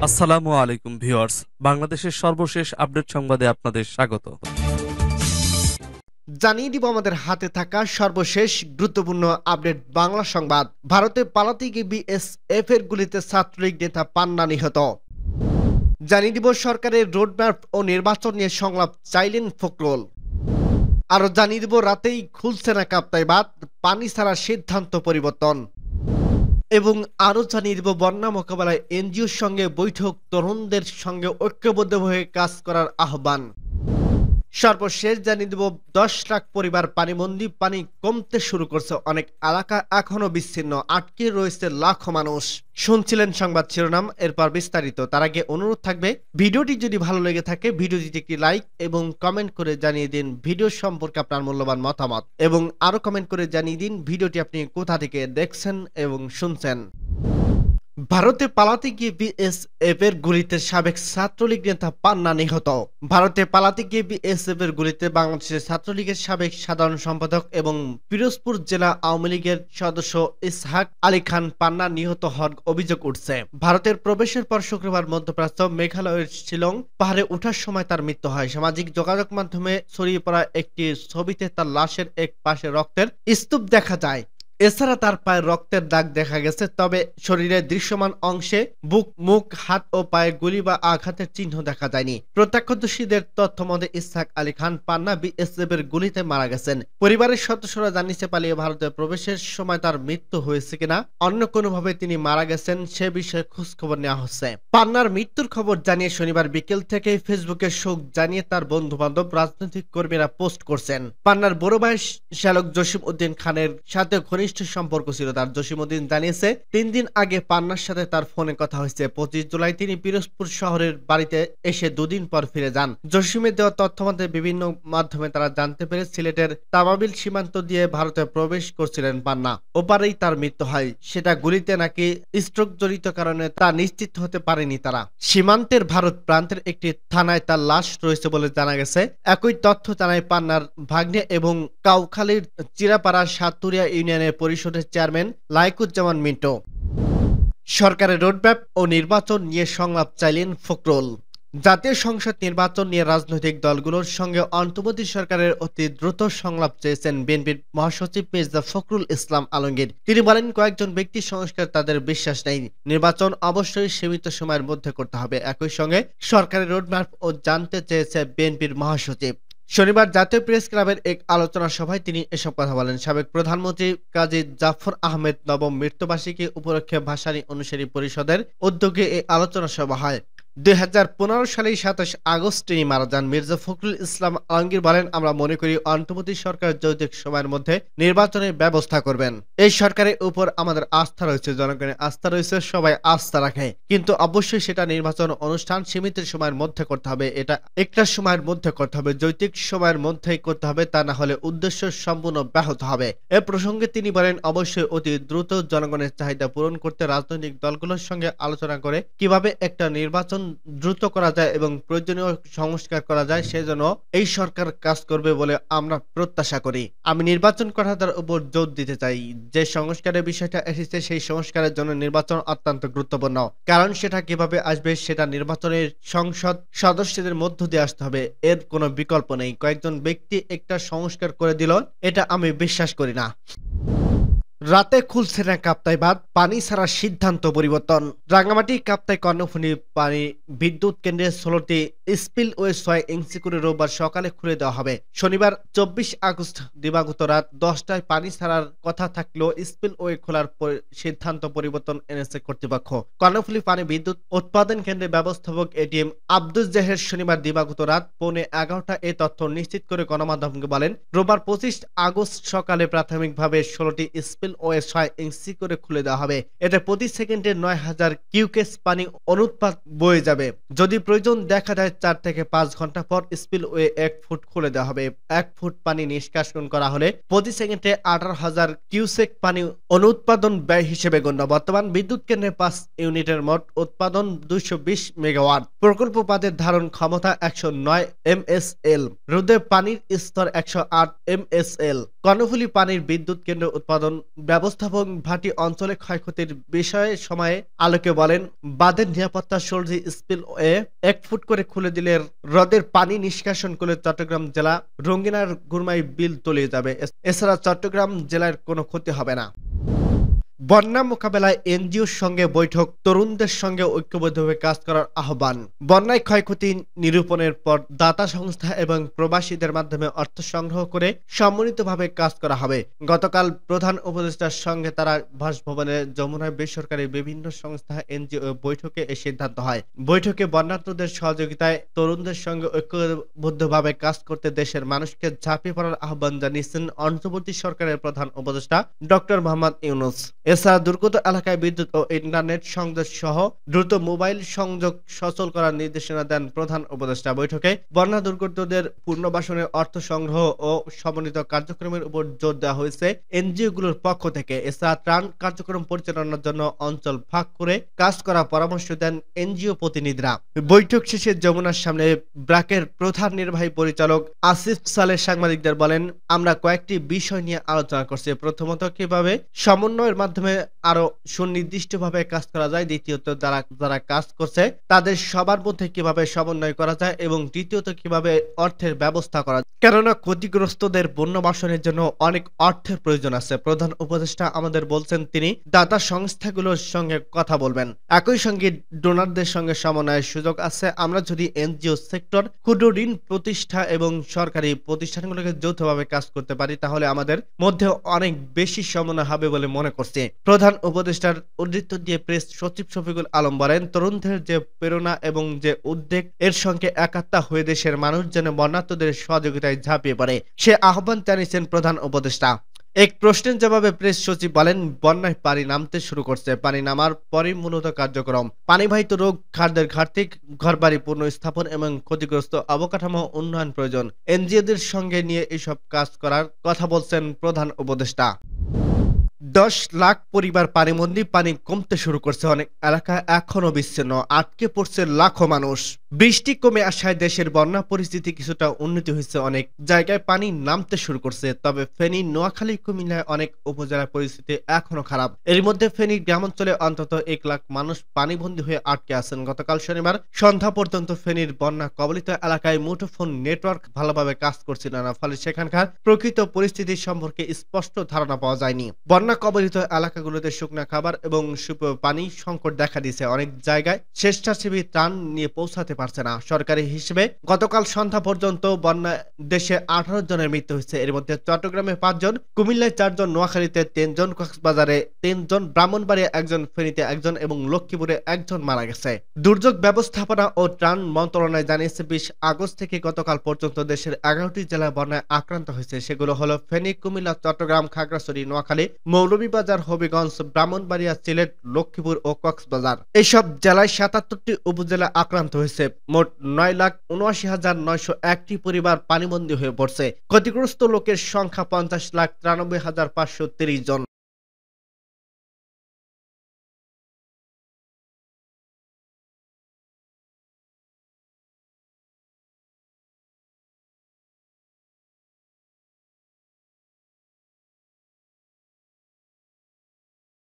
আসসালামু আলাইকুম ভিউয়ার্স, বাংলাদেশের সর্বশেষ আপডেট সংবাদে আপনাদের স্বাগত। জানিয়ে দিব আমাদের হাতে থাকা সর্বশেষ গুরুত্বপূর্ণ আপডেট বাংলা সংবাদ। ভারতে পালাতে গিয়ে বিএসএফ এর গুলিতে ছাত্রলীগ নেতা পান্না নিহত। জানিয়ে দিব সরকারের রোডম্যাপ ও নির্বাচন নিয়ে সংলাপ চাইলেন ফখরুল। আরো জানিয়ে দিব রাতেই খুলছে না কাপ্তাই বাঁধ, পানি ছাড়ার সিদ্ধান্ত পরিবর্তন। এবং আরো জানিয়ে দিব বন্যা মোকাবেলায় এনজিওর সঙ্গে বৈঠক, তরুণদের সঙ্গে ঐক্যবদ্ধ হয়ে কাজ করার আহ্বান। সর্বশেষ জানিয়ে দেব 10 লাখ পরিবার পানিবন্দী, পানি কমতে শুরু করছে, অনেক এলাকা এখনো বিচ্ছিন্ন, আটকে রয়েছে লাখো মানুষ। শুনছিলেন সংবাদ শিরোনাম, এরপর বিস্তারিত। তার আগে অনুরোধ থাকবে, ভিডিওটি যদি ভালো লেগে থাকে ভিডিওটিতে একটি লাইক এবং কমেন্ট করে জানিয়ে দিন ভিডিও সম্পর্কে আপনার মূল্যবান মতামত, এবং আরো কমেন্ট করে জানিয়ে দিন ভিডিওটি আপনি কোথা থেকে দেখছেন এবং শুনছেন। ভারতে পালাতে গিয়ে বিএসএফ এর গুলিতে সাবেক ছাত্রলীগ নেতা পান্না নিহত। ভারতে পালাতে গিয়ে বিএসএফ এর গুলিতে বাংলাদেশের ছাত্রলীগের সাবেক সাধারণ সম্পাদক এবং পিরোজপুর জেলা আওয়ামী লীগের সদস্য ইসহাক আলী খান পান্না নিহত হওয়ার অভিযোগ উঠছে। ভারতের প্রবেশের পর শুক্রবার মধ্যপ্রাচ্য মেঘালয়ের শিলং পাহাড়ে ওঠার সময় তার মৃত্যু হয়। সামাজিক যোগাযোগ মাধ্যমে ছড়িয়ে পড়া একটি ছবিতে তার লাশের এক পাশে রক্তের স্তূপ দেখা যায়। এছাড়া তার পায়ে রক্তের দাগ দেখা গেছে, তবে শরীরের দৃশ্যমান অংশে বুক, মুখ, হাত ও পায়ে গুলি বা আঘাতের চিহ্ন দেখা যায়নি। প্রত্যক্ষদর্শীদের তথ্য মতে ইসহাক আলী খান পান্না বিএসএফ এর গুলিতে মারা গেছেন। পরিবারের সদস্যরা জানিয়েছে পালিয়ে ভারতে প্রবেশের সময় তার মৃত্যু হয়েছে কিনা, অন্য কোনোভাবে তিনি মারা গেছেন সে বিষয়ে খোঁজখবর নেওয়া হচ্ছে। পান্নার মৃত্যুর খবর জানিয়ে শনিবার বিকেল থেকে ফেসবুকে শোক জানিয়ে তার বন্ধু বান্ধব, রাজনৈতিক কর্মীরা পোস্ট করছেন। পান্নার বড় ভাই শ্যালক জসিম উদ্দিন খানের সাথে ঘনিষ্ঠ সম্পর্ক ছিল তার। জসিম উদ্দিন জানিয়েছে 3 দিন আগে পান্নার সাথে তার ফোনে কথা হয়েছে। 25 জুলাই তিনি পিরোজপুর শহরের বাড়িতে এসে 2 দিন পর ফিরে যান। জসিমের দেওয়া তথ্য মতে বিভিন্ন মাধ্যমে তারা জানতে পেরে সিলেটের তামাবিল সীমান্ত দিয়ে ভারতে প্রবেশ করছিলেন পান্না। ওপারেই তার মৃত্যু হয়। সেটা গুলিতে নাকি স্ট্রোক জড়িত কারণে তা নিশ্চিত হতে পারেনি তারা। সীমান্তের ভারত প্রান্তের একটি থানায় তার লাশ রয়েছে বলে জানা গেছে। একই তথ্য জানায় পান্নার ভাগ্নে এবং কাউখালীর চিরাপাড়া সাতুরিয়া ইউনিয়নের পরিষদের চেয়ারম্যান লাইকুজ্জামান মিন্টু। সরকারের রোডম্যাপ ও নির্বাচন নিয়ে সংলাপ চাইলেন ফখরুল। জাতীয় সংসদ নির্বাচন নিয়ে রাজনৈতিক দলগুলোর সঙ্গে অন্তর্বর্তী সরকারের অতি দ্রুত সংলাপ চেয়েছেন বিএনপির মহাসচিব মির্জা ফখরুল ইসলাম আলমগীর। তিনি বলেন, কয়েকজন ব্যক্তি সংস্কার তাদের বিশ্বাস নেই, নির্বাচন অবশ্যই সীমিত সময়ের মধ্যে করতে হবে। একই সঙ্গে সরকারের রোডম্যাপ ও জানতে চেয়েছে বিএনপির মহাসচিব। শনিবার জাতীয় প্রেস ক্লাবের এক আলোচনা সভায় তিনি এসব কথা বলেন। সাবেক প্রধানমন্ত্রী কাজী জাফর আহমেদ নবম মৃত্যুবার্ষিকী উপলক্ষে ভাসানী অনুসারী পরিষদের উদ্যোগে এই আলোচনা সভা হয়। 2015 সালের 27 আগস্ট তিনি মারা যান। মির্জা ফখরুল ইসলাম আলমগীর বলেন, আমরা মনে করি অন্তর্বর্তী সরকার যৌক্তিক সময়ের মধ্যে নির্বাচনের ব্যবস্থা করবেন। এই সরকারের উপর আমাদের আস্থা রয়েছে, জনগণের আস্থা রয়েছে, সবাই আস্থা রাখে, কিন্তু অবশ্যই সেটা নির্বাচন অনুষ্ঠান সীমিত সময়ের মধ্যে করতে হবে। এটা একটা সময়ের মধ্যে করতে হবে, যৌক্তিক সময়ের মধ্যেই করতে হবে, তা না হলে উদ্দেশ্য সম্পূর্ণ ব্যাহত হবে। এ প্রসঙ্গে তিনি বলেন, অবশ্যই অতি দ্রুত জনগণের চাহিদা পূরণ করতে রাজনৈতিক দলগুলোর সঙ্গে আলোচনা করে কিভাবে একটা নির্বাচন দ্রুত করা যায় এবং প্রয়োজনীয় সংস্কার করা যায় সেজন্য এই সরকার কাজ করবে বলে আমরা প্রত্যাশা করি। আমি নির্বাচন কথাটার উপর জোর দিতে চাই। যে সংস্কারের বিষয়টা এসেছে সেই সংস্কারের জন্য নির্বাচন অত্যন্ত গুরুত্বপূর্ণ, কারণ সেটা কিভাবে আসবে সেটা নির্বাচনের সংসদ সদস্যদের মধ্য দিয়ে আসতে হবে, এর কোনো বিকল্প নেই। কয়েকজন ব্যক্তি একটা সংস্কার করে দিল, এটা আমি বিশ্বাস করি না। রাতে খুলছে না কাপ্তাই বাঁধ, পানি ছাড়ার সিদ্ধান্ত পরিবর্তন। রাঙ্গামাটি কাপ্তাই কর্ণফুলী পানি বিদ্যুৎ কেন্দ্রের 16টি স্পিলওয়ে 6 ইঞ্চি করে রোববার সকালে খুলে দেওয়া হবে। শনিবার 24 আগস্ট দিবাগত রাত 10টায় পানি ছাড়ার কথা থাকলেও স্পিলওয়ে খোলার সিদ্ধান্ত পরিবর্তন এনেছে কর্তৃপক্ষ। কর্ণফুলী পানি বিদ্যুৎ উৎপাদন কেন্দ্রের ব্যবস্থাপক এটিএম আব্দুল জাহের শনিবার দিবাগত রাত 11:15 এ তথ্য নিশ্চিত করে গণমাধ্যমকে বলেন, রোববার 25 আগস্ট সকালে প্রাথমিকভাবে 16টি স্পিলওয়ে 6 ইঞ্চি করে খুলে দেওয়া হবে। এতে প্রতি সেকেন্ডে 9000 কিউকেস পানি অনুৎপাদ বয়ে যাবে। যদি প্রয়োজন দেখা যায় 4 থেকে 5 ঘন্টা পর স্পিলওয়ে 1 ফুট খুলে দেওয়া হবে। 1 ফুট পানি নিষ্কাশন করা হলে প্রতি সেকেন্ডে 18,000 কিউসেক পানি অনুৎপাদন ব্যয় হিসেবে গণ্য। বর্তমান বিদ্যুৎ কেন্দ্রে 5 ইউনিটের মোট উৎপাদন 220 মেগাওয়াট। প্রকল্প পাদের ধারণ ক্ষমতা 109 এমএসএল। রোদে পানির স্তর 108 এমএসএল। কর্ণফুলী পানির বিদ্যুৎ কেন্দ্র উৎপাদন ব্যবস্থাপক ভাটি অঞ্চলে ক্ষয়ক্ষতির বিষয়ে সময়ে আলোকে বলেন, বাঁধের নিরাপত্তা সলজি স্পিলওয়ে 1 ফুট করে খুলে দিলে হ্রদের পানি নিষ্কাশন করলে চট্টগ্রাম জেলা রঙ্গিনার গুরমাই বিল তলিয়ে যাবে। এছাড়া চট্টগ্রাম জেলার কোনো ক্ষতি হবে না। বন্যা মোকাবেলায় এনজিওর সঙ্গে বৈঠক, তরুণদের সঙ্গে ঐক্যবদ্ধভাবে কাজ করার আহ্বান। বন্যায় ক্ষয়ক্ষতি নিরূপণের পর দাতা সংস্থা এবং প্রবাসীদের মাধ্যমে অর্থ সংগ্রহ করে সম্মিলিতভাবে কাজ করা হবে। গতকাল প্রধান উপদেষ্টার সঙ্গে তারা বাসভবনে যমুনায় বেসরকারি বিভিন্ন সংস্থা এনজিও বৈঠকে এই সিদ্ধান্ত হয়। বৈঠকে বন্যার্তদের সহযোগিতায় তরুণদের সঙ্গে ঐক্যবদ্ধভাবে কাজ করতে দেশের মানুষকে ঝাঁপিয়ে পড়ার আহ্বান জানিয়েছেন অন্তর্বর্তী সরকারের প্রধান উপদেষ্টা ডক্টর মোহাম্মদ ইউনূস। এছাড়া দুর্গত এলাকায় বিদ্যুৎ ও ইন্টারনেট সংযোগ সহ দ্রুত মোবাইল সংযোগ সচল করার নির্দেশনা দেন প্রধান উপদেষ্টা। বৈঠকে বন্যা দুর্গতদের পুনর্বাসনের অর্থ সংগ্রহ ও সমন্বিত কার্যক্রমের উপর জোর দেওয়া হয়েছে এনজিওগুলোর পক্ষ থেকে। এছাড়া ত্রাণ কার্যক্রম পরিচালনার জন্য অঞ্চল ভাগ করে কাজ করার পরামর্শ দেন এনজিও প্রতিনিধিরা। বৈঠক শেষে যমুনার সামনে ব্র্যাকের প্রধান নির্বাহী পরিচালক আসিফ সালেহ সাংবাদিকদের বলেন, আমরা কয়েকটি বিষয় নিয়ে আলোচনা করছি। প্রথমত, কিভাবে সমন্বয়ের মাধ্যমে আরো সুনির্দিষ্টভাবে কাজ করা যায়। দ্বিতীয়ত, যারা কাজ করছে তাদের সবার মধ্যে কিভাবে সমন্বয় করা যায় এবং তৃতীয়ত, কিভাবে অর্থের ব্যবস্থা করা যায়, কেননা ক্ষতিগ্রস্তদের পুনর্বাসনের জন্য অনেক অর্থের প্রয়োজন আছে। প্রধান উপদেষ্টা আমাদের বলছেন তিনি দাতা সংস্থাগুলোর সঙ্গে কথা বলবেন। একই সঙ্গে ডোনারদের সঙ্গে সমন্বয়ের সুযোগ আছে। আমরা যদি এনজিও সেক্টর, ক্ষুদ্র ঋণ প্রতিষ্ঠা এবং সরকারি প্রতিষ্ঠানগুলোকে যৌথভাবে কাজ করতে পারি তাহলে আমাদের মধ্যে অনেক বেশি সমন্বয় হবে বলে মনে করছি। প্রধান উপদেষ্টার উদ্ধৃত দিয়ে প্রেস সচিব শফিকুল আলম বলেন, তরুণদের যে প্রেরণা এবং যে উদ্বেগ, এর সঙ্গে একাত্তা হয়ে দেশের মানুষ যেন বন্যার্তদের সহযোগিতায় ঝাঁপিয়ে পড়ে সে আহ্বান জানিয়েছেন প্রধান উপদেষ্টা। এক প্রশ্নের জবাবে প্রেস সচিব বলেন, বন্যায় পানি নামতে শুরু করছে। পানি নামার পরই মূলত কার্যক্রম পানিবাহিত রোগ, খাদ্যের ঘাটতি, ঘরবাড়ি পুনঃস্থাপন এবং ক্ষতিগ্রস্ত অবকাঠামো উন্নয়ন প্রয়োজন। এনজিওদের সঙ্গে নিয়ে এসব কাজ করার কথা বলছেন প্রধান উপদেষ্টা। 10 লাখ পরিবার পানিবন্দী, পানি কমতে শুরু করছে। অনেক এলাকা এখনো বিচ্ছিন্ন, আটকে পড়ছে লাখো মানুষ। বৃষ্টি কমে আসায় দেশের বন্যা পরিস্থিতি কিছুটা উন্নতি হয়েছে। অনেক জায়গায় পানি নামতে শুরু করছে। তবে ফেনী, নোয়াখালী, কুমিল্লায় অনেক উপজেলার পরিস্থিতি এখনো খারাপ। এর মধ্যে ফেনীর গ্রামাঞ্চলে অন্তত 1 লাখ মানুষ পানিবন্দী হয়ে আটকে আছেন। গতকাল শনিবার সন্ধ্যা পর্যন্ত ফেনীর বন্যা কবলিত এলাকায় মুঠোফোন নেটওয়ার্ক ভালোভাবে কাজ করছিল না। ফলে সেখানকার প্রকৃত পরিস্থিতি সম্পর্কে স্পষ্ট ধারণা পাওয়া যায়নি। বন্যা কবলিত এলাকাগুলোতে শুকনা খাবার এবং পানি সংকট দেখা দিয়েছে। অনেক জায়গায় স্বেচ্ছাসেবী ত্রাণ নিয়ে পৌঁছাতে পারছে না। সরকারি হিসেবে গতকাল সন্ধ্যা পর্যন্ত বন্যায় দেশে 18 জনের মৃত্যু হয়েছে। এর মধ্যে চট্টগ্রামে 5 জন, কুমিল্লায় 4 জন, নোয়াখালীতে 3 জন, কক্সবাজারে 3 জন, ব্রাহ্মণবাড়িয়া 1 জন, ফেনীতে 1 জন এবং লক্ষ্মীপুরে 1 জন মারা গেছে। দুর্যোগ ব্যবস্থাপনা ও ত্রাণ মন্ত্রণালয় জানিয়েছে 20 আগস্ট থেকে গতকাল পর্যন্ত দেশের 11টি জেলা বন্যায় আক্রান্ত হয়েছে। সেগুলো হলো ফেনী, কুমিল্লা, চট্টগ্রাম, খাগড়াছড়ি, নোয়াখালী, মৌলভীবাজার, হবিগঞ্জ, ব্রাহ্মণবাড়িয়া, সিলেট, লক্ষ্মীপুর ও কক্সবাজার। এইসব জেলায় 77টি উপজেলা আক্রান্ত হয়েছে। মোট 9,79,901টি পরিবার পানিবন্দী হয়ে পড়ছে। ক্ষতিগ্রস্ত লোকের সংখ্যা 50,93,530 জন।